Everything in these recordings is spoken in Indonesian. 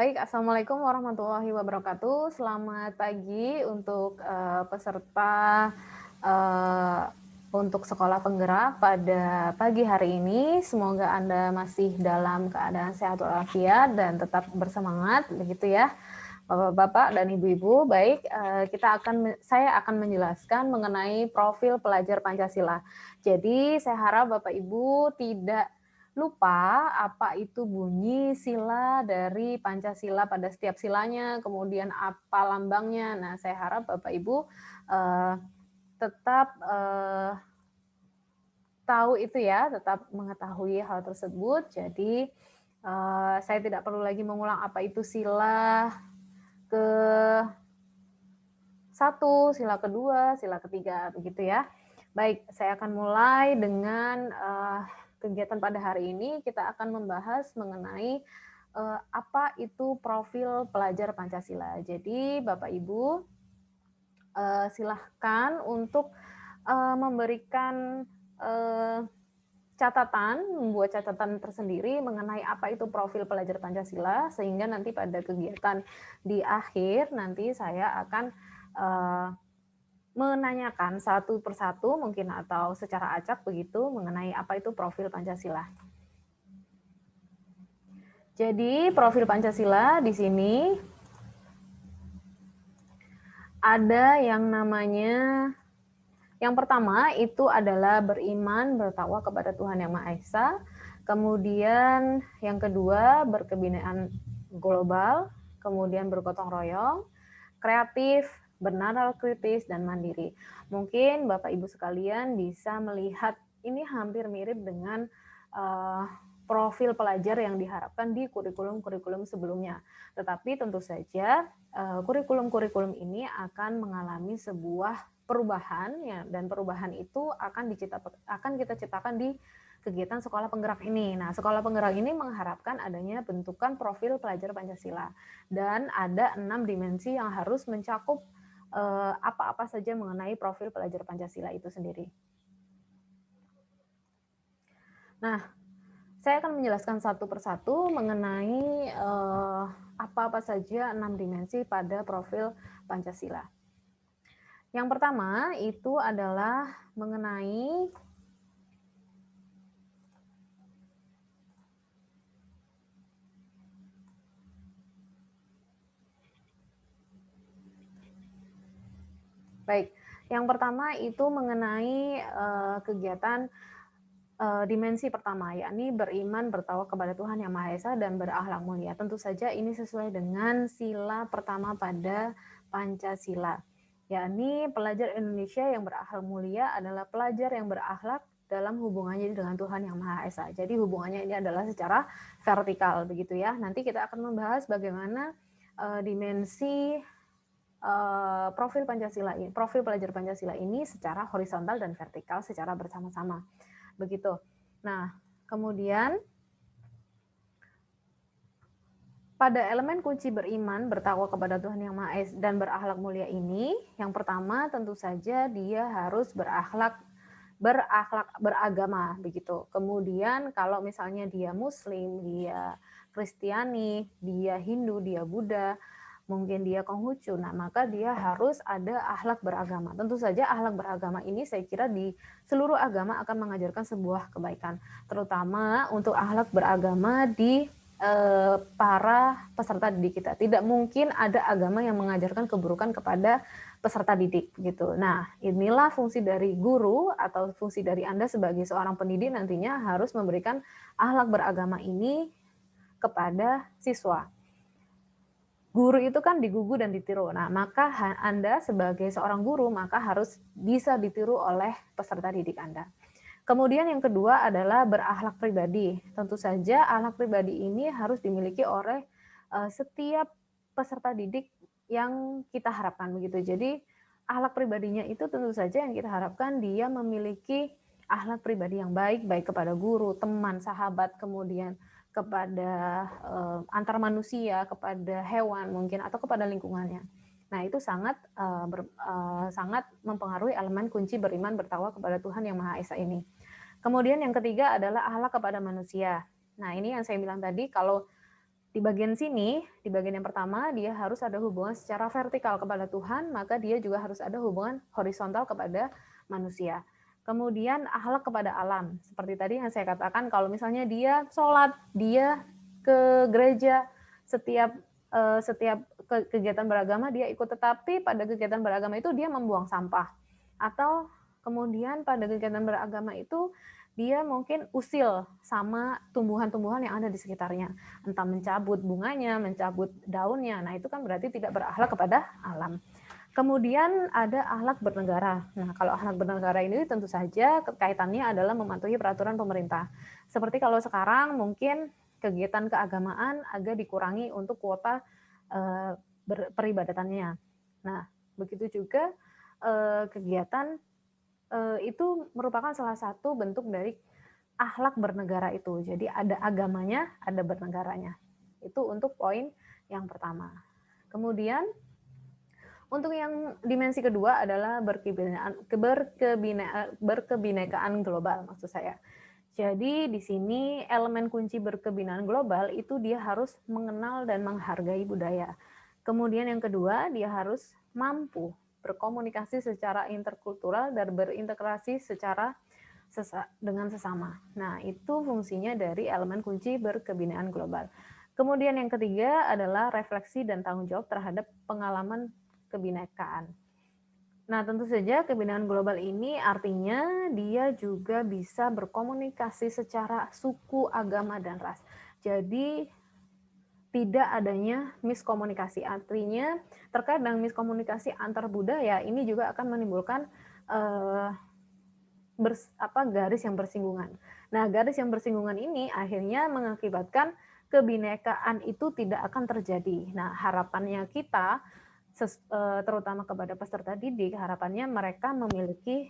Baik, Assalamualaikum warahmatullahi wabarakatuh. Selamat pagi untuk peserta eh, untuk sekolah penggerak pada pagi hari ini. Semoga Anda masih dalam keadaan sehat walafiat dan tetap bersemangat, begitu ya, Bapak-bapak dan Ibu-ibu. Baik, saya akan menjelaskan mengenai profil pelajar Pancasila. Jadi, saya harap Bapak Ibu tidak lupa apa itu bunyi sila dari Pancasila pada setiap silanya, kemudian apa lambangnya. Nah, saya harap Bapak Ibu tetap tahu itu ya, tetap mengetahui hal tersebut. Jadi, saya tidak perlu lagi mengulang apa itu sila ke satu, sila kedua, sila ketiga, begitu ya. Baik, saya akan mulai dengan kegiatan pada hari ini. Kita akan membahas mengenai apa itu profil pelajar Pancasila. Jadi, Bapak Ibu, silahkan untuk memberikan membuat catatan tersendiri mengenai apa itu profil pelajar Pancasila, sehingga nanti pada kegiatan di akhir nanti saya akan menanyakan satu persatu mungkin atau secara acak begitu mengenai apa itu profil Pancasila. Jadi profil Pancasila di sini ada yang namanya, yang pertama itu adalah beriman bertakwa kepada Tuhan Yang Maha Esa. Kemudian yang kedua berkebinaan global, kemudian bergotong royong, kreatif, bernalar kritis, dan mandiri. Mungkin Bapak Ibu sekalian bisa melihat ini hampir mirip dengan profil pelajar yang diharapkan di kurikulum-kurikulum sebelumnya. Tetapi tentu saja kurikulum-kurikulum ini akan mengalami sebuah perubahan ya, dan perubahan itu akan kita ciptakan di kegiatan sekolah penggerak ini. Nah, sekolah penggerak ini mengharapkan adanya bentukan profil pelajar Pancasila dan ada 6 dimensi yang harus mencakup apa-apa saja mengenai profil pelajar Pancasila itu sendiri. Nah, saya akan menjelaskan satu persatu mengenai apa-apa saja 6 dimensi pada profil Pancasila. Yang pertama itu adalah mengenai yang pertama itu mengenai kegiatan dimensi pertama, yakni beriman bertakwa kepada Tuhan Yang Maha Esa dan berakhlak mulia. Tentu saja ini sesuai dengan sila pertama pada Pancasila, yakni pelajar Indonesia yang berakhlak mulia adalah pelajar yang berakhlak dalam hubungannya dengan Tuhan Yang Maha Esa. Jadi hubungannya ini adalah secara vertikal, begitu ya. Nanti kita akan membahas bagaimana dimensi profil Pancasila ini, profil pelajar Pancasila ini secara horizontal dan vertikal secara bersama-sama. Begitu. Nah, kemudian pada elemen kunci beriman, bertakwa kepada Tuhan Yang Maha Esa dan berakhlak mulia ini, yang pertama tentu saja dia harus beragama begitu. Kemudian kalau misalnya dia Muslim, dia Kristiani, dia Hindu, dia Buddha, mungkin dia Konghucu, nah maka dia harus ada akhlak beragama. Tentu saja akhlak beragama ini saya kira di seluruh agama akan mengajarkan sebuah kebaikan, terutama untuk akhlak beragama di para peserta didik kita. Tidak mungkin ada agama yang mengajarkan keburukan kepada peserta didik gitu. Nah, inilah fungsi dari guru atau fungsi dari Anda sebagai seorang pendidik nantinya harus memberikan akhlak beragama ini kepada siswa. Guru itu kan digugu dan ditiru. Nah, maka Anda sebagai seorang guru maka harus bisa ditiru oleh peserta didik Anda. Kemudian yang kedua adalah berakhlak pribadi. Tentu saja akhlak pribadi ini harus dimiliki oleh setiap peserta didik yang kita harapkan begitu. Jadi akhlak pribadinya itu tentu saja yang kita harapkan dia memiliki akhlak pribadi yang baik, baik kepada guru, teman, sahabat, kemudian kepada antar manusia, kepada hewan mungkin atau kepada lingkungannya. Nah, itu sangat mempengaruhi elemen kunci beriman bertakwa kepada Tuhan Yang Maha Esa ini. Kemudian yang ketiga adalah akhlak kepada manusia. Nah, ini yang saya bilang tadi, kalau Di bagian sini, di bagian yang pertama, dia harus ada hubungan secara vertikal kepada Tuhan, maka dia juga harus ada hubungan horizontal kepada manusia. Kemudian akhlak kepada alam. Seperti tadi yang saya katakan, kalau misalnya dia sholat, dia ke gereja, setiap kegiatan beragama dia ikut, tetapi pada kegiatan beragama itu dia membuang sampah. Atau kemudian pada kegiatan beragama itu dia mungkin usil sama tumbuhan-tumbuhan yang ada di sekitarnya, entah mencabut bunganya, mencabut daunnya. Nah, itu kan berarti tidak berakhlak kepada alam. Kemudian ada akhlak bernegara. Nah, kalau akhlak bernegara ini tentu saja kaitannya adalah mematuhi peraturan pemerintah. Seperti kalau sekarang mungkin kegiatan keagamaan agak dikurangi untuk kuota peribadatannya. Nah, begitu juga kegiatan itu merupakan salah satu bentuk dari akhlak bernegara itu. Jadi ada agamanya, ada bernegaranya. Itu untuk poin yang pertama. Kemudian untuk yang dimensi kedua adalah berkebinekaan global maksud saya. Jadi di sini elemen kunci berkebinekaan global itu dia harus mengenal dan menghargai budaya. Kemudian yang kedua, dia harus mampu berkomunikasi secara interkultural dan berintegrasi secara dengan sesama. Nah, itu fungsinya dari elemen kunci berkebinekaan global. Kemudian yang ketiga adalah refleksi dan tanggung jawab terhadap pengalaman kebinekaan. Nah, tentu saja kebinekaan global ini artinya dia juga bisa berkomunikasi secara suku, agama, dan ras. Jadi tidak adanya miskomunikasi. Artinya terkadang miskomunikasi antar budaya ini juga akan menimbulkan garis yang bersinggungan. Nah, garis yang bersinggungan ini akhirnya mengakibatkan kebinekaan itu tidak akan terjadi. Nah, harapannya kita terutama kepada peserta didik, harapannya mereka memiliki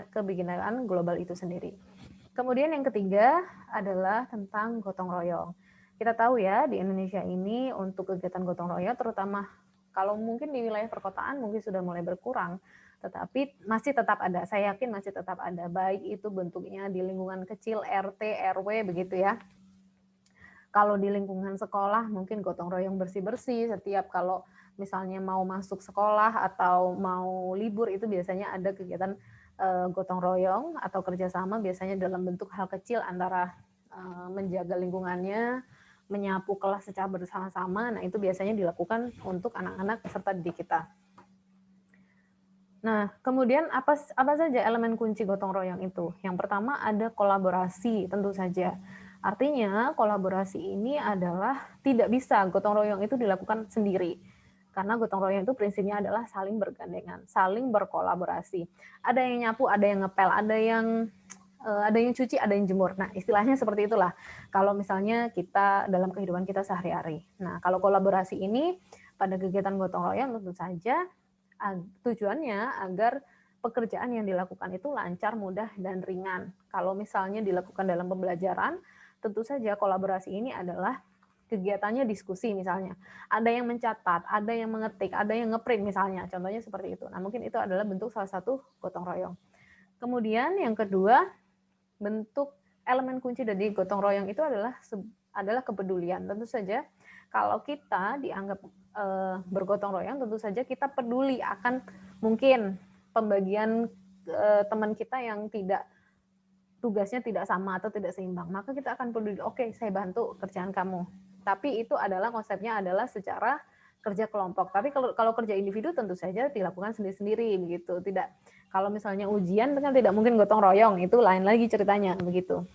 kebinekaan global itu sendiri. Kemudian yang ketiga adalah tentang gotong royong. Kita tahu ya di Indonesia ini untuk kegiatan gotong royong terutama kalau mungkin di wilayah perkotaan mungkin sudah mulai berkurang, tetapi masih tetap ada. Saya yakin masih tetap ada, baik itu bentuknya di lingkungan kecil RT, RW begitu ya. Kalau di lingkungan sekolah mungkin gotong royong bersih-bersih setiap kalau misalnya mau masuk sekolah atau mau libur itu biasanya ada kegiatan gotong royong atau kerjasama biasanya dalam bentuk hal kecil antara menjaga lingkungannya, menyapu kelas secara bersama-sama. Nah, itu biasanya dilakukan untuk anak-anak peserta didik kita. Nah, kemudian apa saja elemen kunci gotong royong itu? Yang pertama ada kolaborasi, tentu saja. Artinya kolaborasi ini adalah tidak bisa gotong royong itu dilakukan sendiri. Karena gotong royong itu prinsipnya adalah saling bergandengan, saling berkolaborasi. Ada yang nyapu, ada yang ngepel, ada yang cuci, ada yang jemur. Nah, istilahnya seperti itulah. Kalau misalnya kita dalam kehidupan kita sehari-hari. Nah, kalau kolaborasi ini pada kegiatan gotong royong tentu saja tujuannya agar pekerjaan yang dilakukan itu lancar, mudah, dan ringan. Kalau misalnya dilakukan dalam pembelajaran, tentu saja kolaborasi ini adalah kegiatannya diskusi misalnya. Ada yang mencatat, ada yang mengetik, ada yang ngeprint misalnya. Contohnya seperti itu. Nah, mungkin itu adalah bentuk salah satu gotong royong. Kemudian yang kedua, bentuk elemen kunci dari gotong royong itu adalah kepedulian. Tentu saja kalau kita dianggap bergotong royong, tentu saja kita peduli akan mungkin pembagian teman kita yang tugasnya tidak sama atau tidak seimbang, maka kita akan peduli, oke, saya bantu kerjaan kamu. Tapi itu adalah konsepnya adalah secara kerja kelompok. Tapi kalau kerja individu tentu saja dilakukan sendiri-sendiri begitu. Tidak, kalau misalnya ujian kan tidak mungkin gotong royong, itu lain lagi ceritanya begitu.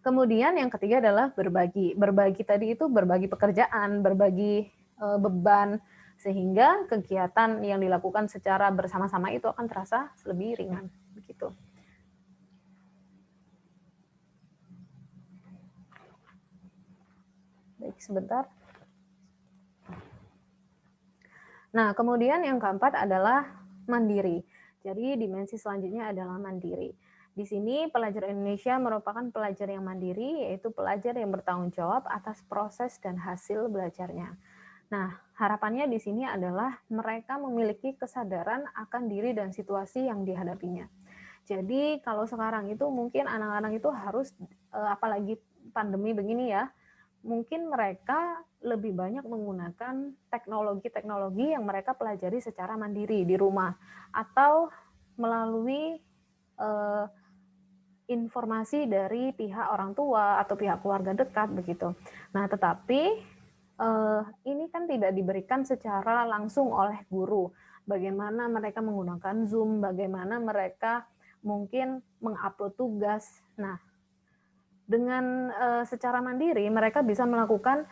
Kemudian yang ketiga adalah berbagi. Berbagi tadi itu berbagi pekerjaan, berbagi beban, sehingga kegiatan yang dilakukan secara bersama-sama itu akan terasa lebih ringan begitu. Baik, sebentar. Nah, kemudian yang keempat adalah mandiri. Jadi dimensi selanjutnya adalah mandiri. Di sini pelajar Indonesia merupakan pelajar yang mandiri, yaitu pelajar yang bertanggung jawab atas proses dan hasil belajarnya. Nah, harapannya di sini adalah mereka memiliki kesadaran akan diri dan situasi yang dihadapinya. Jadi kalau sekarang itu mungkin anak-anak itu harus, apalagi pandemi begini ya, mungkin mereka lebih banyak menggunakan teknologi-teknologi yang mereka pelajari secara mandiri di rumah atau melalui informasi dari pihak orang tua atau pihak keluarga dekat begitu. Nah, tetapi ini kan tidak diberikan secara langsung oleh guru. Bagaimana mereka menggunakan Zoom, bagaimana mereka mungkin mengupload tugas. Nah, dengan secara mandiri mereka bisa melakukan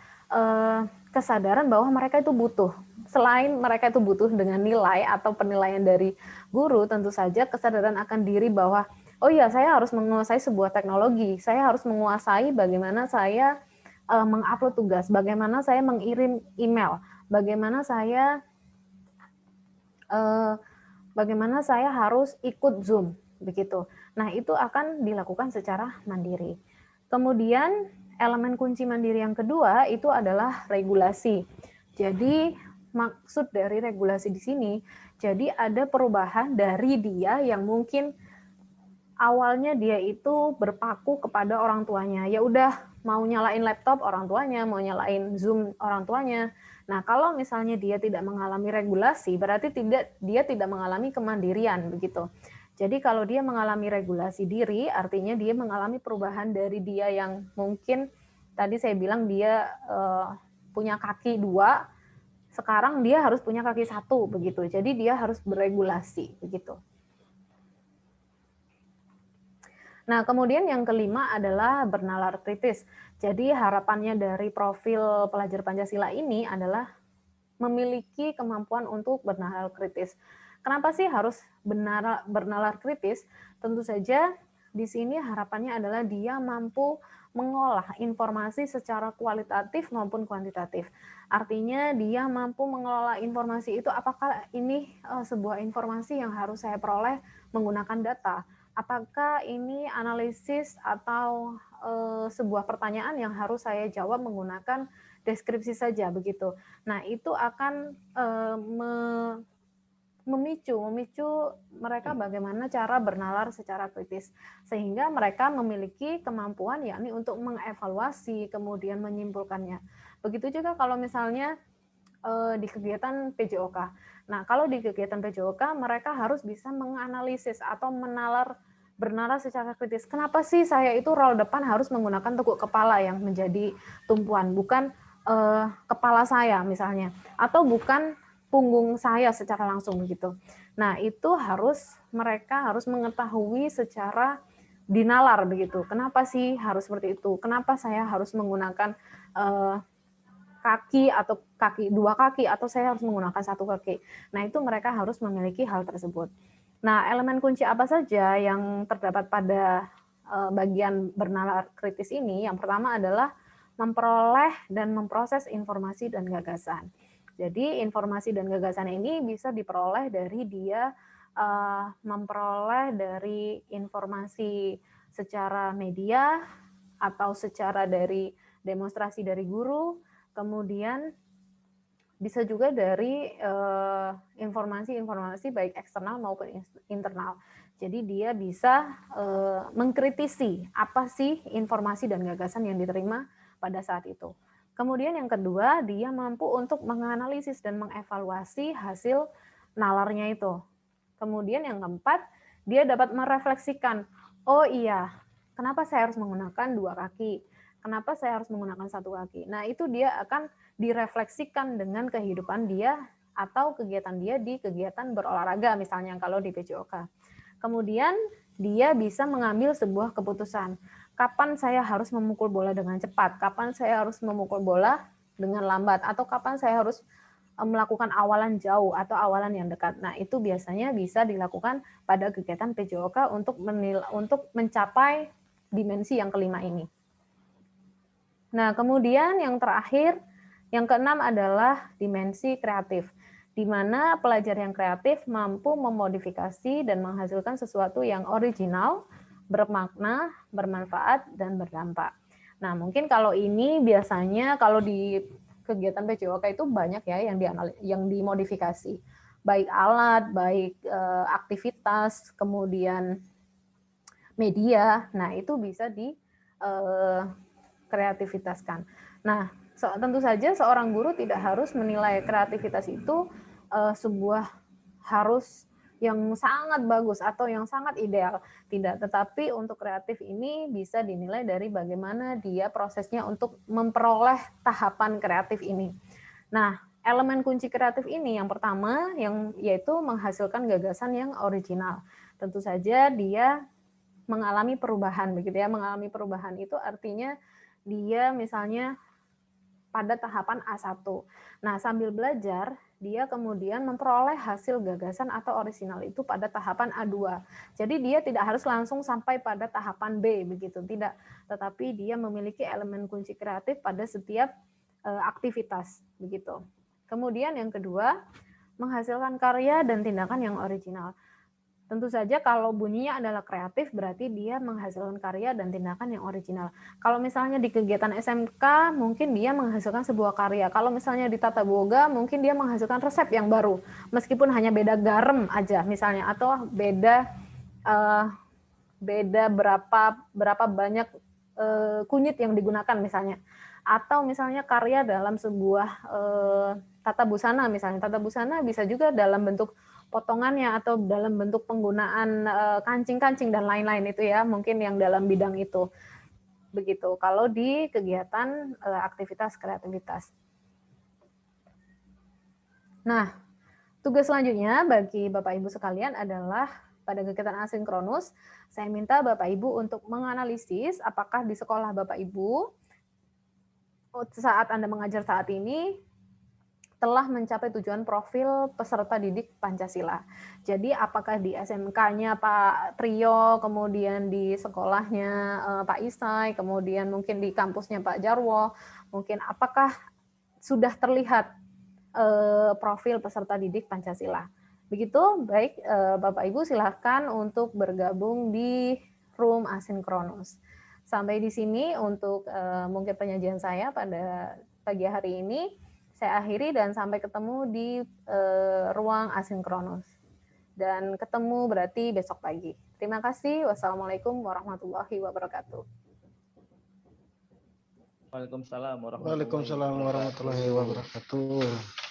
kesadaran bahwa mereka itu butuh. Selain mereka itu butuh dengan nilai atau penilaian dari guru, tentu saja kesadaran akan diri bahwa oh iya, saya harus menguasai sebuah teknologi, saya harus menguasai bagaimana saya mengupload tugas, bagaimana saya mengirim email, bagaimana saya harus ikut Zoom begitu. Nah, itu akan dilakukan secara mandiri. Kemudian elemen kunci mandiri yang kedua itu adalah regulasi. Jadi maksud dari regulasi di sini, jadi ada perubahan dari dia yang mungkin awalnya dia itu berpaku kepada orang tuanya. Ya udah, mau nyalain laptop orang tuanya, mau nyalain Zoom orang tuanya. Nah, kalau misalnya dia tidak mengalami regulasi, berarti dia tidak mengalami kemandirian begitu. Jadi kalau dia mengalami regulasi diri, artinya dia mengalami perubahan dari dia yang mungkin tadi saya bilang dia punya kaki 2, sekarang dia harus punya kaki 1 begitu. Jadi dia harus beregulasi begitu. Nah, kemudian yang kelima adalah bernalar kritis. Jadi harapannya dari profil pelajar Pancasila ini adalah memiliki kemampuan untuk bernalar kritis. Kenapa sih harus bernalar kritis? Tentu saja di sini harapannya adalah dia mampu mengolah informasi secara kualitatif maupun kuantitatif. Artinya dia mampu mengelola informasi itu, apakah ini sebuah informasi yang harus saya peroleh menggunakan data? Apakah ini analisis atau sebuah pertanyaan yang harus saya jawab menggunakan deskripsi saja begitu. Nah, itu akan memicu mereka bagaimana cara bernalar secara kritis, sehingga mereka memiliki kemampuan yakni untuk mengevaluasi kemudian menyimpulkannya. Begitu juga kalau misalnya di kegiatan PJOK. Nah, kalau di kegiatan PJOK mereka harus bisa menganalisis atau bernalar secara kritis. Kenapa sih saya itu roll depan harus menggunakan tekuk kepala yang menjadi tumpuan, bukan kepala saya misalnya, atau bukan punggung saya secara langsung begitu. Nah, itu mereka harus mengetahui secara dinalar begitu. Kenapa sih harus seperti itu? Kenapa saya harus menggunakan kaki atau 2 kaki atau saya harus menggunakan 1 kaki. Nah, itu mereka harus memiliki hal tersebut. Nah, elemen kunci apa saja yang terdapat pada bagian bernalar kritis ini? Yang pertama adalah memperoleh dan memproses informasi dan gagasan. Jadi informasi dan gagasan ini bisa diperoleh dari dia memperoleh dari informasi secara media atau secara dari demonstrasi dari guru, kemudian bisa juga dari informasi-informasi baik eksternal maupun internal. Jadi dia bisa mengkritisi apa sih informasi dan gagasan yang diterima pada saat itu. Kemudian yang kedua, dia mampu untuk menganalisis dan mengevaluasi hasil nalarnya itu. Kemudian yang keempat, dia dapat merefleksikan, oh iya, kenapa saya harus menggunakan 2 kaki? Kenapa saya harus menggunakan 1 kaki? Nah, itu dia akan direfleksikan dengan kehidupan dia atau kegiatan dia di kegiatan berolahraga, misalnya kalau di PJOK. Kemudian dia bisa mengambil sebuah keputusan. Kapan saya harus memukul bola dengan cepat? Kapan saya harus memukul bola dengan lambat? Atau kapan saya harus melakukan awalan jauh atau awalan yang dekat? Nah, itu biasanya bisa dilakukan pada kegiatan PJOK untuk mencapai dimensi yang kelima ini. Nah, kemudian yang terakhir, yang keenam adalah dimensi kreatif, di mana pelajar yang kreatif mampu memodifikasi dan menghasilkan sesuatu yang original, bermakna, bermanfaat, dan berdampak. Nah, mungkin kalau ini biasanya kalau di kegiatan PJOK itu banyak ya yang dimodifikasi, baik alat, baik aktivitas, kemudian media. Nah, itu bisa kreativitaskan. Nah, tentu saja seorang guru tidak harus menilai kreativitas itu sebuah harus yang sangat bagus atau yang sangat ideal. Tidak, tetapi untuk kreatif ini bisa dinilai dari bagaimana dia prosesnya untuk memperoleh tahapan kreatif ini. Nah, elemen kunci kreatif ini yang pertama yang yaitu menghasilkan gagasan yang original. Tentu saja dia mengalami perubahan begitu ya. Mengalami perubahan itu artinya dia misalnya pada tahapan A1. Nah, sambil belajar, dia kemudian memperoleh hasil gagasan atau orisinal itu pada tahapan A2. Jadi dia tidak harus langsung sampai pada tahapan B begitu, tidak. Tetapi dia memiliki elemen kunci kreatif pada setiap aktivitas begitu. Kemudian yang kedua, menghasilkan karya dan tindakan yang original. Tentu saja kalau bunyinya adalah kreatif berarti dia menghasilkan karya dan tindakan yang original. Kalau misalnya di kegiatan SMK mungkin dia menghasilkan sebuah karya. Kalau misalnya di tata boga mungkin dia menghasilkan resep yang baru. Meskipun hanya beda garam aja misalnya atau beda berapa banyak kunyit yang digunakan misalnya. Atau misalnya karya dalam sebuah tata busana misalnya. Tata busana bisa juga dalam bentuk potongannya atau dalam bentuk penggunaan kancing-kancing dan lain-lain itu ya, mungkin yang dalam bidang itu. Begitu. Kalau di kegiatan aktivitas kreativitas. Nah, tugas selanjutnya bagi Bapak Ibu sekalian adalah pada kegiatan asinkronus, saya minta Bapak Ibu untuk menganalisis apakah di sekolah Bapak Ibu saat Anda mengajar saat ini telah mencapai tujuan profil peserta didik Pancasila. Jadi apakah di SMK-nya Pak Trio, kemudian di sekolahnya Pak Isai, kemudian mungkin di kampusnya Pak Jarwo, mungkin apakah sudah terlihat profil peserta didik Pancasila. Begitu, baik Bapak Ibu silahkan untuk bergabung di room asinkronus. Sampai di sini untuk mungkin penyajian saya pada pagi hari ini. Saya akhiri dan sampai ketemu di ruang asinkronus. Dan ketemu berarti besok pagi. Terima kasih. Wassalamualaikum warahmatullahi wabarakatuh. Waalaikumsalam warahmatullahi wabarakatuh.